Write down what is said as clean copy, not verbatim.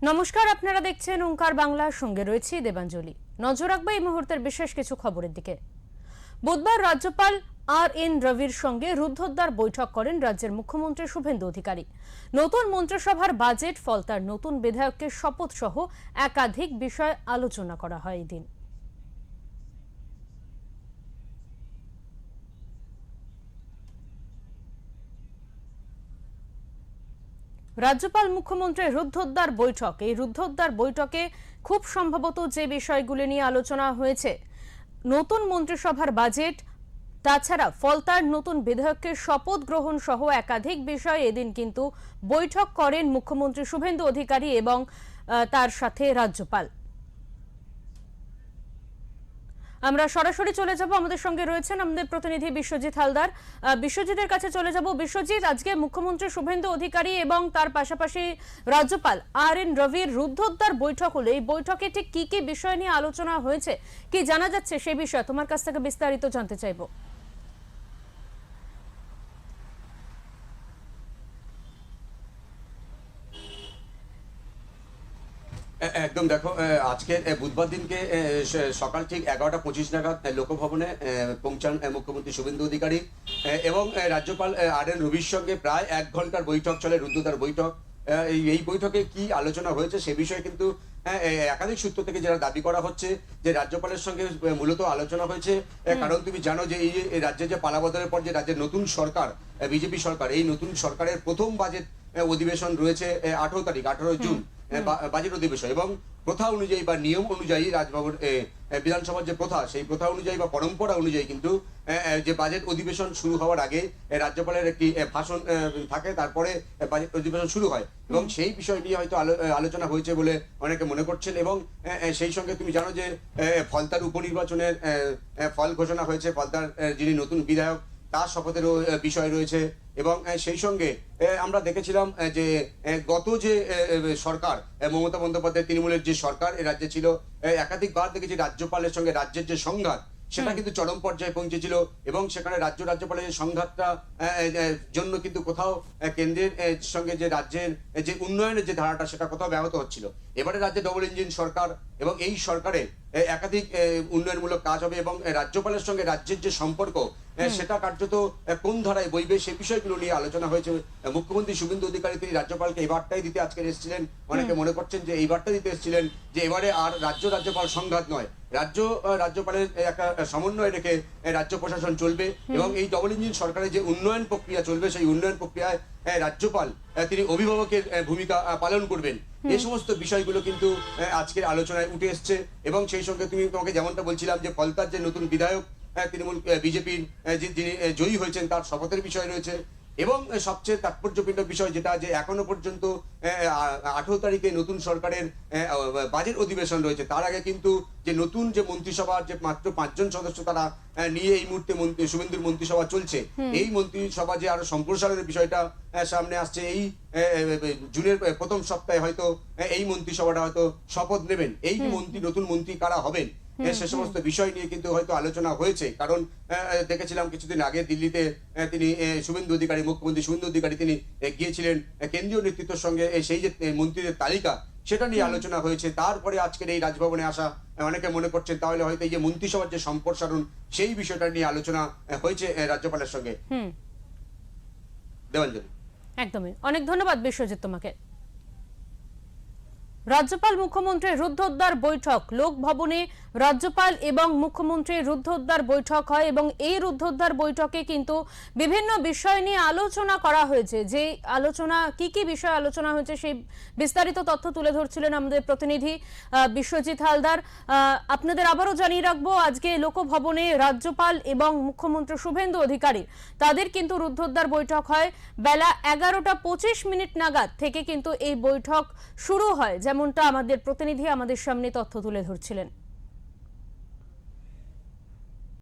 নমস্কার, আপনারা দেখছেন ওঙ্কার বাংলার সঙ্গে রয়েছে দেবাঞ্জলি। নজর রাখবো এই মুহূর্তের বিশেষ কিছু খবরের দিকে। বুধবার রাজ্যপাল আর.এন. রবির সঙ্গে রুদ্ধদ্বার বৈঠক করেন রাজ্যের মুখ্যমন্ত্রী শুভেন্দু অধিকারী। নতুন মন্ত্রিসভার বাজেট, ফলতার নতুন বিধায়কের শপথ সহ একাধিক বিষয় আলোচনা করা হয় এই দিন। রাজ্যপাল মুখ্যমন্ত্রীর রুদ্ধদ্বার বৈঠক, এই রুদ্ধদ্বার বৈঠকে খুব সম্ভবত যে বিষয়গুলি নিয়ে আলোচনা হয়েছে, নতুন মন্ত্রিসভার বাজেট, তাছাড়া ফলতার নতুন বিধায়কের শপথ গ্রহণ সহ একাধিক বিষয় এদিন কিন্তু বৈঠক করেন মুখ্যমন্ত্রী শুভেন্দু অধিকারী এবং তার সাথে রাজ্যপাল। আমরা সরাসরি চলে যাব, আমাদের সঙ্গে রয়েছেন আমাদের প্রতিনিধি বিশ্বজিৎ হালদার। বিশ্বজিতের কাছে চলে যাব। বিশ্বজিৎ, আজকে মুখ্যমন্ত্রী শুভেন্দু অধিকারী এবং তার পাশাপাশি রাজ্যপাল আর.এন. রবির রুদ্ধদ্বার বৈঠক হলো, এই বৈঠকে ঠিক কি কি বিষয় নিয়ে আলোচনা হয়েছে, কি জানা যাচ্ছে সেই বিষয়ে তোমার কাছ থেকে বিস্তারিত জানতে চাইবো। একদম দেখো, আজকে বুধবার দিনকে সকাল ঠিক 11:25 নাগাদ লোকভবনে পৌঁছান মুখ্যমন্ত্রী শুভেন্দু অধিকারী এবং রাজ্যপাল আর.এন. রবির সঙ্গে প্রায় 1 ঘন্টার বৈঠক চলে, রুদ্ধদ্বার বৈঠক। এই বৈঠকে কি আলোচনা হয়েছে সে বিষয়ে কিন্তু একাধিক সূত্র থেকে যেটা দাবি করা হচ্ছে যে রাজ্যপালের সঙ্গে মূলত আলোচনা হয়েছে। কারণ তুমি জানো যে এই রাজ্যে যে পালাবদলের পর যে রাজ্যের নতুন সরকার, বিজেপি সরকার, এই নতুন সরকারের প্রথম বাজেট অধিবেশন রয়েছে 18 তারিখ, 18 জুন বাজেট অধিবেশন। এবং প্রথা অনুযায়ী বা নিয়ম অনুযায়ী রাজভবন বিধানসভার যে প্রথা, সেই প্রথা অনুযায়ী বা পরম্পরা অনুযায়ী কিন্তু যে বাজেট অধিবেশন শুরু হওয়ার আগে রাজ্যপালের একটি ভাষণ থাকে, তারপরে বাজেট অধিবেশন শুরু হয় এবং সেই বিষয় নিয়ে হয়তো আলোচনা হয়েছে বলে অনেকে মনে করছেন। এবং সেই সঙ্গে তুমি জানো যে ফলতার উপনির্বাচনের ফল ঘোষণা হয়েছে, ফলতার যিনি নতুন বিধায়ক তার শপথেরও বিষয় রয়েছে। এবং সেই সঙ্গে আমরা দেখেছিলাম যে গত যে সরকার, মমতা বন্দ্যোপাধ্যায় তৃণমূলের যে সরকার এ রাজ্যে ছিল, একাধিকবার দেখেছি রাজ্যপালের সঙ্গে রাজ্যের যে সংঘাত সেটা কিন্তু চরম পর্যায়ে পৌঁছেছিল এবং সেখানে রাজ্যপালের যে সংঘাতটা জন্য কিন্তু কোথাও কেন্দ্রের সঙ্গে যে রাজ্যের যে উন্নয়নের যে ধারাটা সেটা কোথাও ব্যাহত হচ্ছিল। এবারে রাজ্যে ডবল ইঞ্জিন সরকার এবং এই সরকারে একাধিক উন্নয়নমূলক কাজ হবে এবং রাজ্যপালের সঙ্গে রাজ্যের যে সম্পর্ক সেটা কার্যত কোন ধারায় বইবে সে বিষয়গুলো নিয়ে আলোচনা হয়েছে। মুখ্যমন্ত্রী শুভেন্দু অধিকারী তিনি রাজ্যপালকে এই বার্তাই দিতে আজকে এসেছিলেন। অনেকে মনে করছেন যে এই বার্তা দিতে এসেছিলেন যে এবারে আর রাজ্যপাল সংঘাত নয়, রাজ্যপালের একটা সমন্বয় রেখে রাজ্য প্রশাসন চলবে এবং এই ডবল ইঞ্জিন সরকারের যে উন্নয়ন প্রক্রিয়া চলবে সেই উন্নয়ন প্রক্রিয়ায় রাজ্যপাল তিনি অভিভাবকের ভূমিকা পালন করবেন। এই সমস্ত বিষয়গুলো কিন্তু আজকের আলোচনায় উঠে এসছে। এবং সেই সঙ্গে তোমাকে যেমনটা বলছিলাম যে ফলতার যে নতুন বিধায়ক তৃণমূল বিজেপির যিনি জয়ী হয়েছেন তার শপথের বিষয় রয়েছে। এবং সবচেয়ে তাৎপর্যপূর্ণ বিষয় যেটা, যে এখনো পর্যন্ত 18 তারিখে নতুন সরকারের বাজেট অধিবেশন রয়েছে, তার আগে কিন্তু যে নতুন যে মন্ত্রিসভার যে মাত্র 5 জন সদস্য তারা নিয়ে এই মুহূর্তে শুভেন্দুর মন্ত্রিসভা চলছে, এই মন্ত্রিসভা যে আরো সম্প্রসারণের বিষয়টা সামনে আসছে, এই জুনের প্রথম সপ্তাহে হয়তো এই মন্ত্রিসভাটা হয়তো শপথ নেবেন। এই নতুন মন্ত্রী কারা হবেন সে সমস্ত বিষয় নিয়ে কিন্তু হয়তো আলোচনা হয়েছে। কারণ দেখেছিলাম কিছুদিন আগে দিল্লিতে তিনি মুখ্যমন্ত্রী শুভেন্দু অধিকারী তিনি গিয়েছিলেন কেন্দ্রীয় নেতৃত্বের সঙ্গে, সেই যে মন্ত্রীদের তালিকা সেটা নিয়ে আলোচনা হয়েছে। তারপরে আজকের এই রাজভবনে আসা, অনেকে মনে করছেন তাহলে হয়তো এই যে মন্ত্রিসভার যে সম্প্রসারণ সেই বিষয়টা নিয়ে আলোচনা হয়েছে রাজ্যপালের সঙ্গে। দেবাঞ্জলি, একদমই, অনেক ধন্যবাদ বিশ্বজিৎ তোমাকে। রাজ্যপাল মুখ্যমন্ত্রীর রুদ্ধদ্বার বৈঠক, লোকভবনে রাজ্যপাল এবং মুখ্যমন্ত্রীর রুদ্ধদ্বার বৈঠক হয় এবং এই রুদ্ধদ্বার বৈঠকে কিন্তু বিভিন্ন বিষয় নিয়ে আলোচনা করা হয়েছে। যে আলোচনা কি কি বিষয় আলোচনা হয়েছে সেই বিস্তারিত তথ্য তুলে ধরছিলেন আমাদের প্রতিনিধি বিশ্বজিৎ হালদার। আপনাদের আবারও জানিয়ে রাখবো, আজকে লোকভবনে রাজ্যপাল এবং মুখ্যমন্ত্রী শুভেন্দু অধিকারী তাদের কিন্তু রুদ্ধদ্বার বৈঠক হয়। বেলা 11:25 নাগাদ থেকে কিন্তু এই বৈঠক শুরু হয়, যেমনটা আমাদের প্রতিনিধি আমাদের সামনে তথ্য তুলে ধরছিলেন।